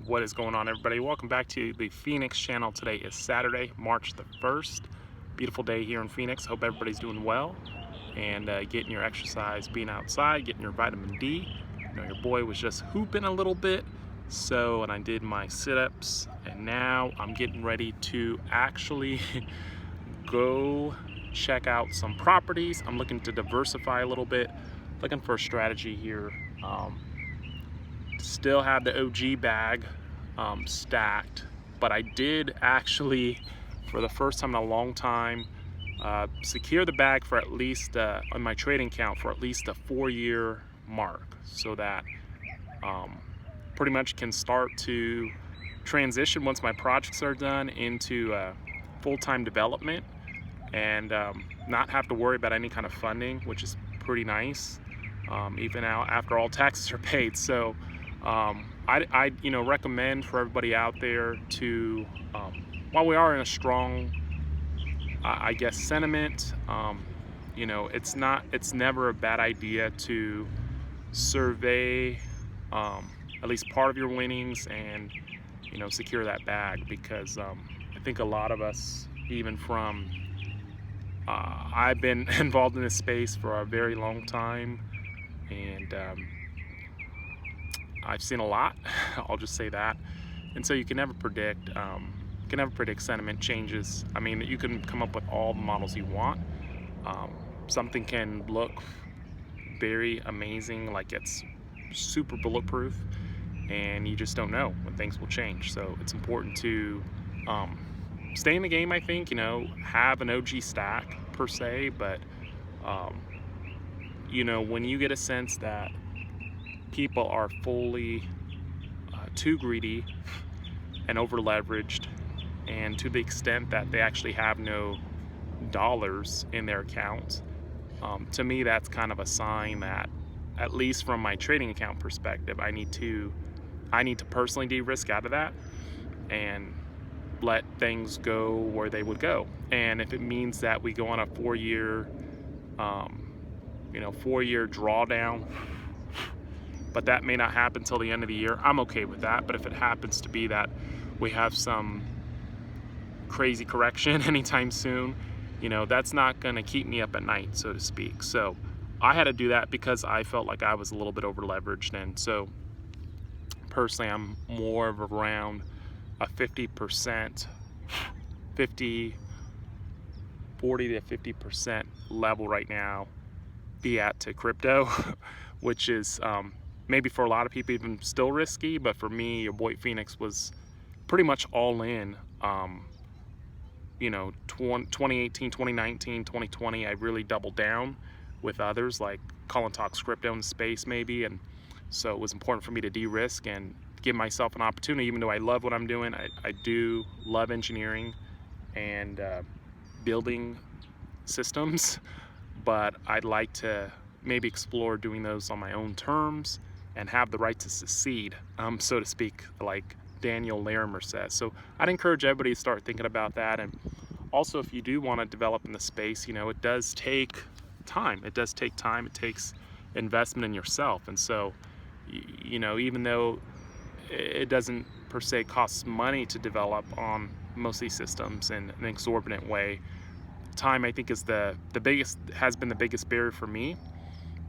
What is going on, everybody? Welcome back to the Phoenix channel. Today is Saturday, March the 1st. Beautiful day here in Phoenix. Hope everybody's doing well and getting your exercise, being outside, getting your vitamin D. You know, your boy was just hooping a little bit, and I did my sit-ups, and now I'm getting ready to actually go check out some properties. I'm looking to diversify a little bit, looking for a strategy here. Still have the OG bag stacked, but I did actually, for the first time in a long time, secure the bag for at least on my trading account for at least a 4-year mark, so that pretty much can start to transition once my projects are done into full-time development and not have to worry about any kind of funding, which is pretty nice, even out after all taxes are paid. So I recommend for everybody out there to, while we are in a strong, I guess, sentiment, it's never a bad idea to survey at least part of your winnings and, secure that bag, because I think a lot of us, even from, I've been involved in this space for a very long time, and I've seen a lot. I'll just say that. And so you can never predict sentiment changes. I mean, you can come up with all the models you want. Something can look very amazing, like it's super bulletproof, and you just don't know when things will change. So it's important to stay in the game, I think, have an OG stack per se, but when you get a sense that people are fully too greedy and over leveraged, and to the extent that they actually have no dollars in their accounts, to me that's kind of a sign that, at least from my trading account perspective, I need to personally de-risk out of that and let things go where they would go. And if it means that we go on a 4-year 4-year drawdown, but that may not happen till the end of the year, I'm okay with that. But if it happens to be that we have some crazy correction anytime soon, that's not going to keep me up at night, so to speak. So I had to do that because I felt like I was a little bit over leveraged, and so personally I'm more of around a 40 to 50% level right now, fiat to crypto, which is maybe for a lot of people even still risky, but for me, your boy Phoenix was pretty much all in. 2018, 2019, 2020, I really doubled down with others like Colin Talks Crypto in the space maybe, and so it was important for me to de-risk and give myself an opportunity. Even though I love what I'm doing, I do love engineering and building systems, but I'd like to maybe explore doing those on my own terms and have the right to succeed, so to speak, like Daniel Larimer says. So I'd encourage everybody to start thinking about that. And also, if you do want to develop in the space, it does take time. It does take time. It takes investment in yourself. And so, even though it doesn't per se cost money to develop on most of these systems in an exorbitant way, time, I think, is has been the biggest barrier for me.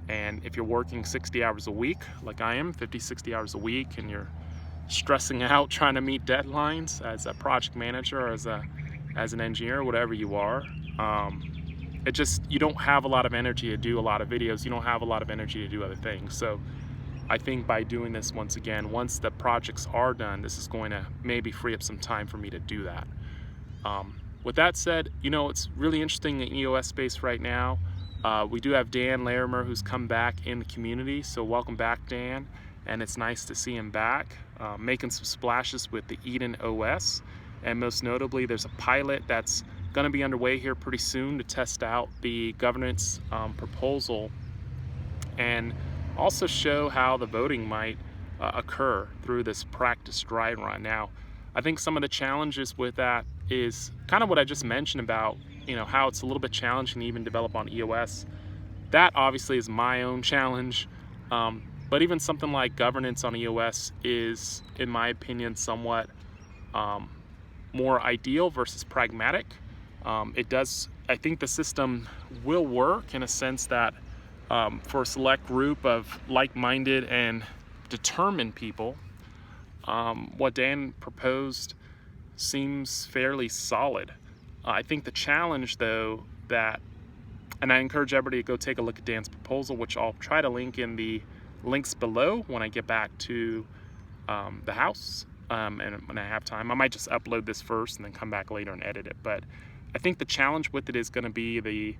And if you're working 60 hours a week, like I am, 50, 60 hours a week, and you're stressing out trying to meet deadlines as a project manager or as an engineer, whatever you are, you don't have a lot of energy to do a lot of videos. You don't have a lot of energy to do other things. So I think by doing this, once the projects are done, this is going to maybe free up some time for me to do that. With that said, it's really interesting in the EOS space right now. We do have Dan Larimer, who's come back in the community, so welcome back, Dan, and it's nice to see him back, making some splashes with the EOS, and most notably there's a pilot that's going to be underway here pretty soon to test out the governance proposal and also show how the voting might occur through this practice dry run. Now, I think some of the challenges with that is kind of what I just mentioned about, how it's a little bit challenging to even develop on EOS. That obviously is my own challenge. But even something like governance on EOS is, in my opinion, somewhat more ideal versus pragmatic. I think the system will work in a sense that for a select group of like-minded and determined people, what Dan proposed seems fairly solid. I think the challenge, though, and I encourage everybody to go take a look at Dan's proposal, which I'll try to link in the links below when I get back to the house, and when I have time. I might just upload this first and then come back later and edit it. But I think the challenge with it is going to be the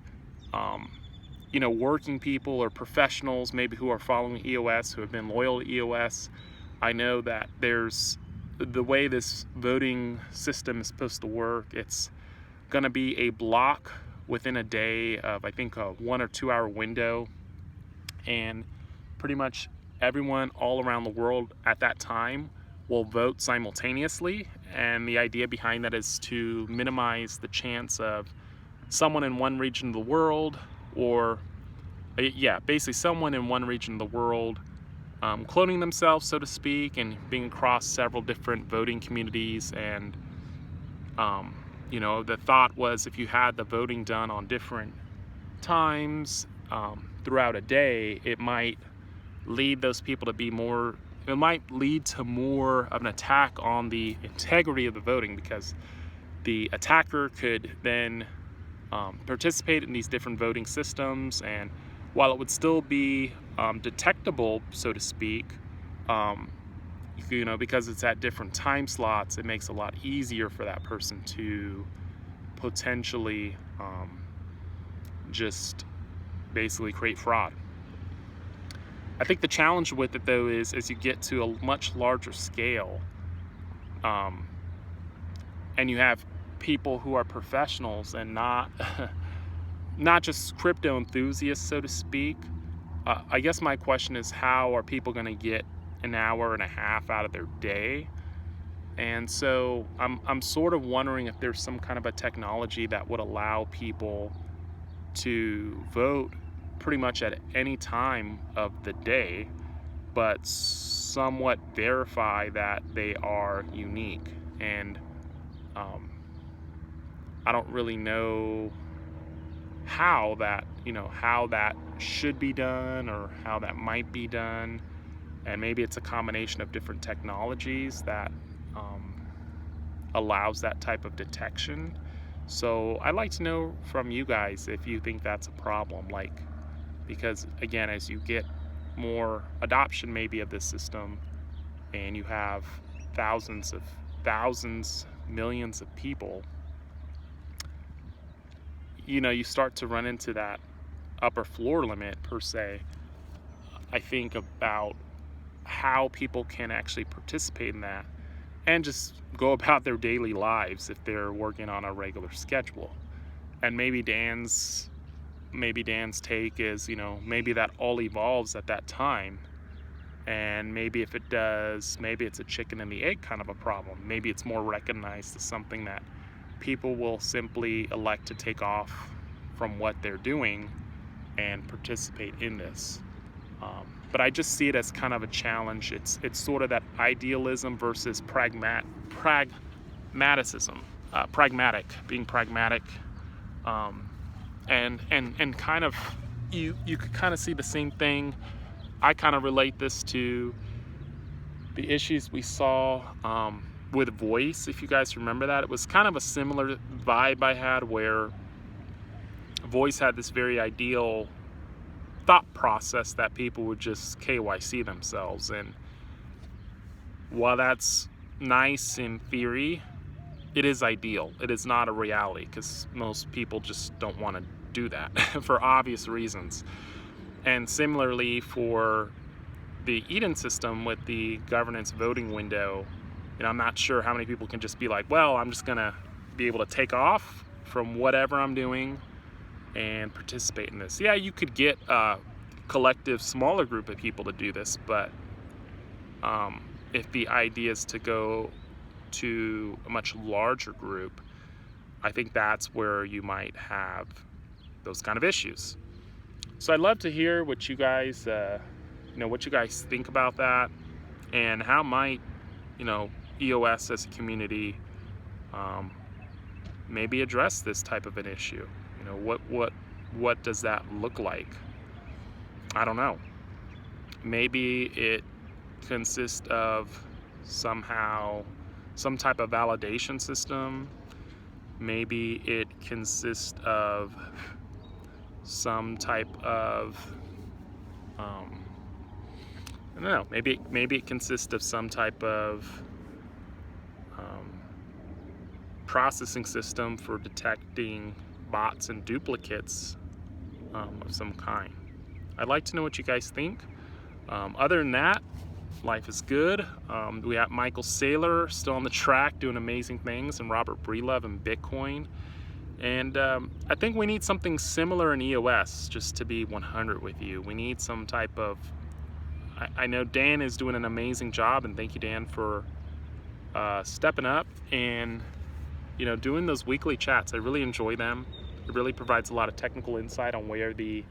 working people or professionals maybe who are following EOS, who have been loyal to EOS. I know that there's the way this voting system is supposed to work. It's going to be a block within a day of, I think, a 1 or 2 hour window, and pretty much everyone all around the world at that time will vote simultaneously. And the idea behind that is to minimize the chance of someone in one region of the world, or basically someone in one region of the world cloning themselves, so to speak, and being across several different voting communities. And the thought was, if you had the voting done on different times throughout a day, it might lead those people to be more, it might lead to more of an attack on the integrity of the voting, because the attacker could then participate in these different voting systems, and while it would still be detectable, so to speak, because it's at different time slots, it makes it a lot easier for that person to potentially just basically create fraud. I think the challenge with it, though, is as you get to a much larger scale, and you have people who are professionals and not just crypto enthusiasts, so to speak. I guess my question is, how are people going to get an hour and a half out of their day? And so I'm sort of wondering if there's some kind of a technology that would allow people to vote pretty much at any time of the day, but somewhat verify that they are unique. And I don't really know how that should be done, or how that might be done. And maybe it's a combination of different technologies that allows that type of detection. So I'd like to know from you guys if you think that's a problem, because again, as you get more adoption maybe of this system, and you have thousands, millions of people, you start to run into that upper floor limit, per se. I think about how people can actually participate in that and just go about their daily lives if they're working on a regular schedule. And maybe Dan's take is, maybe that all evolves at that time. And maybe if it does, maybe it's a chicken and the egg kind of a problem. Maybe it's more recognized as something that people will simply elect to take off from what they're doing and participate in this. But I just see it as kind of a challenge. It's sort of that idealism versus pragmatism. Being pragmatic, and kind of you could kind of see the same thing. I kind of relate this to the issues we saw with voice. If you guys remember that, it was kind of a similar vibe I had, where voice had this very ideal thought process that people would just KYC themselves. And while that's nice in theory, it is ideal. It is not a reality, because most people just don't want to do that for obvious reasons. And similarly for the Eden system with the governance voting window, I'm not sure how many people can just be like, well, I'm just gonna be able to take off from whatever I'm doing and participate in this. Yeah, you could get a collective smaller group of people to do this, but if the idea is to go to a much larger group, I think that's where you might have those kind of issues. So I'd love to hear what you guys what you guys think about that, and how might, EOS as a community maybe address this type of an issue. What does that look like? I don't know. Maybe it consists of somehow some type of validation system. Maybe it consists of some type of I don't know. Maybe it consists of some type of processing system for detecting bots and duplicates of some kind. I'd like to know what you guys think. Other than that, life is good. We have Michael Saylor still on the track doing amazing things, and Robert Breedlove in Bitcoin. And I think we need something similar in EOS, just to be 100 with you. We need some type of, I know Dan is doing an amazing job, and thank you, Dan, for stepping up and doing those weekly chats. I really enjoy them. It really provides a lot of technical insight on where the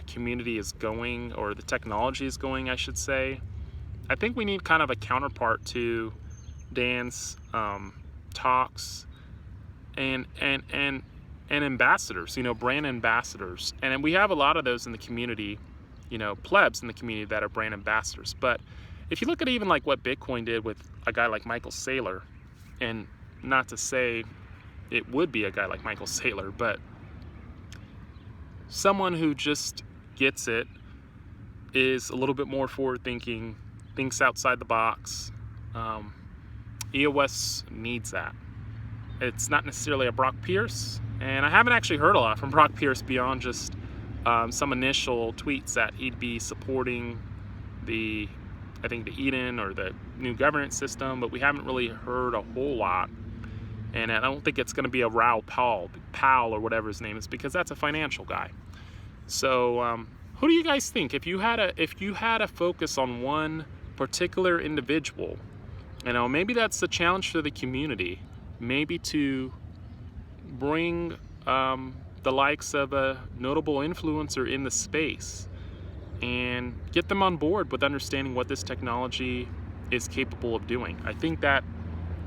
community is going, or the technology is going, I should say. I think we need kind of a counterpart to Dan's talks and ambassadors, brand ambassadors. And we have a lot of those in the community, plebs in the community that are brand ambassadors. But if you look at even like what Bitcoin did with a guy like Michael Saylor, and not to say it would be a guy like Michael Saylor, but someone who just gets it, is a little bit more forward thinking, thinks outside the box. EOS needs that. It's not necessarily a Brock Pierce, and I haven't actually heard a lot from Brock Pierce beyond just some initial tweets that he'd be supporting the Eden or the new governance system, but we haven't really heard a whole lot. And I don't think it's going to be a Raoul Pal or whatever his name is, because that's a financial guy. So who do you guys think, if you had a focus on one particular individual, maybe that's the challenge for the community, maybe to bring the likes of a notable influencer in the space and get them on board with understanding what this technology is capable of doing. I think that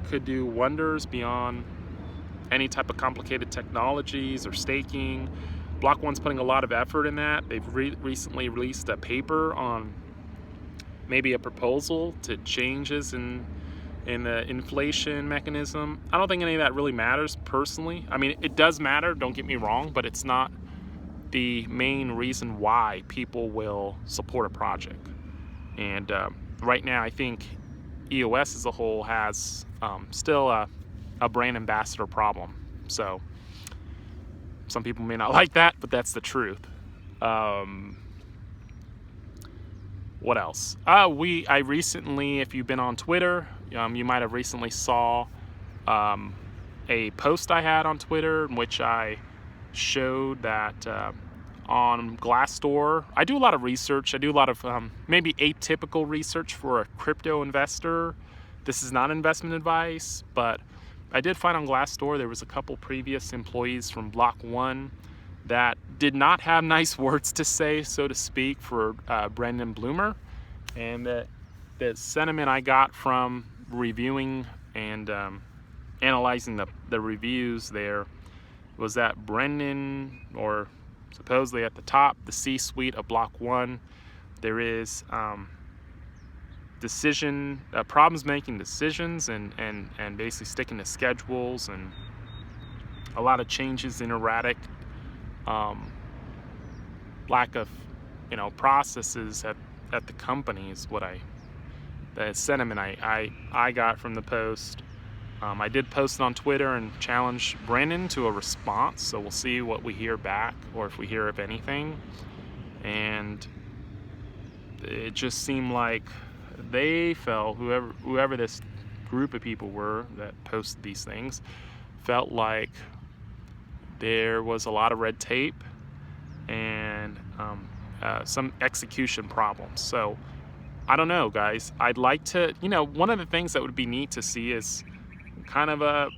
could do wonders beyond any type of complicated technologies or staking. Block One's putting a lot of effort in that. They've recently released a paper on maybe a proposal to changes in the inflation mechanism. I don't think any of that really matters personally. I mean, it does matter, don't get me wrong, but it's not the main reason why people will support a project. And right now, I think EOS as a whole has still a brand ambassador problem. So some people may not like that, but that's the truth. What else? I recently, if you've been on Twitter, you might have recently saw a post I had on Twitter in which I showed that on Glassdoor, I do a lot of research. I do a lot of maybe atypical research for a crypto investor. This is not investment advice, but I did find on Glassdoor there was a couple previous employees from Block One that did not have nice words to say, so to speak, for Brendan Bloomer. And the sentiment I got from reviewing and analyzing the reviews there was that Brendan, or supposedly at the top, the C-suite of Block One, there is problems making decisions and basically sticking to schedules, and a lot of changes in erratic, lack of processes at the company is what the sentiment I got from the post. I did post it on Twitter and challenge Brendan to a response, so we'll see what we hear back, or if we hear of anything. And it just seemed like they felt, whoever this group of people were that posted these things, felt like there was a lot of red tape and some execution problems. So I don't know, guys. I'd like to, one of the things that would be neat to see is kind of a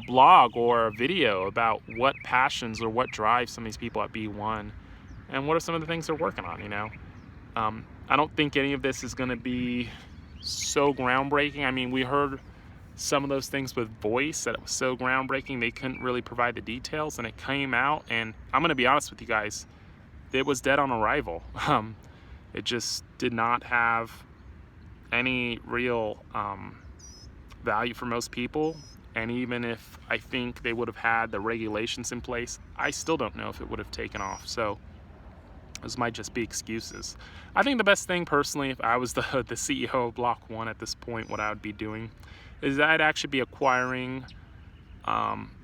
blog or a video about what passions or what drives some of these people at B1, and what are some of the things they're working on, I don't think any of this is going to be so groundbreaking. I mean, we heard some of those things with voice that it was so groundbreaking they couldn't really provide the details, and it came out, and I'm going to be honest with you guys, it was dead on arrival. It just did not have any real value for most people. And even if I think they would have had the regulations in place, I still don't know if it would have taken off. So those might just be excuses. I think the best thing personally, if I was the CEO of Block 1 at this point, what I would be doing is I'd actually be acquiring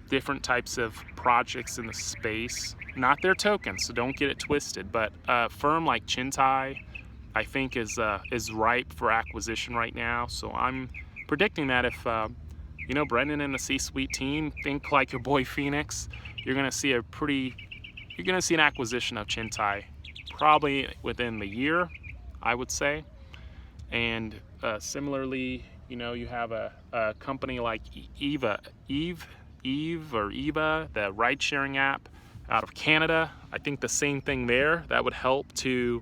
different types of projects in the space, not their tokens, so don't get it twisted, but a firm like Chintai I think is ripe for acquisition right now. So I'm predicting that if you know, Brendan and the C-suite team think like your boy Phoenix, you're gonna see an acquisition of Chintai probably within the year, I would say. And similarly, you know, you have a company like Eve, the ride-sharing app out of Canada. I think the same thing there. That would help to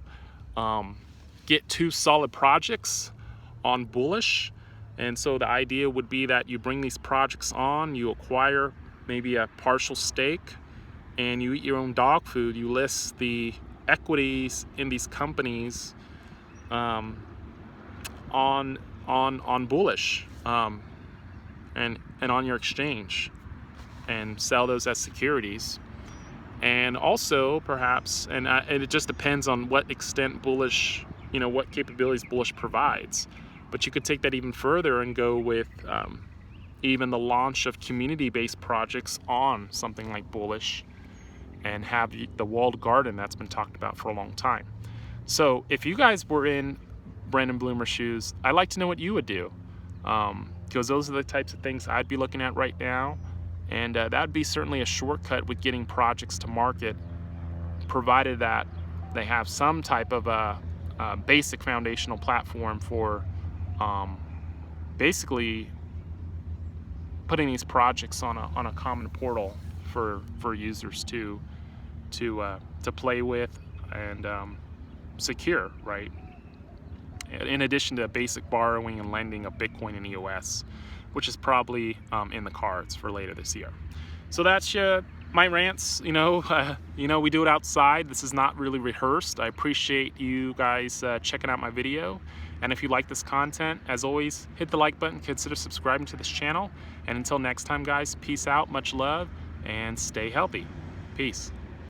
get 2 solid projects on Bullish. And so the idea would be that you bring these projects on, you acquire maybe a partial stake, and you eat your own dog food. You list the equities in these companies on Bullish and on your exchange, and sell those as securities. And also perhaps, and it just depends on what extent Bullish, you know, what capabilities Bullish provides. But you could take that even further and go with even the launch of community-based projects on something like Bullish, and have the walled garden that's been talked about for a long time. So if you guys were in Brendan Bloomer's shoes, I'd like to know what you would do, because those are the types of things I'd be looking at right now. And that would be certainly a shortcut with getting projects to market, provided that they have some type of a basic foundational platform for basically putting these projects on a common portal for users to play with and secure, right? In addition to basic borrowing and lending of Bitcoin and EOS, which is probably in the cards for later this year. So that's my rants. You know, we do it outside. This is not really rehearsed. I appreciate you guys checking out my video. And if you like this content, as always, hit the like button, consider subscribing to this channel. And until next time, guys, peace out, much love, and stay healthy. Peace.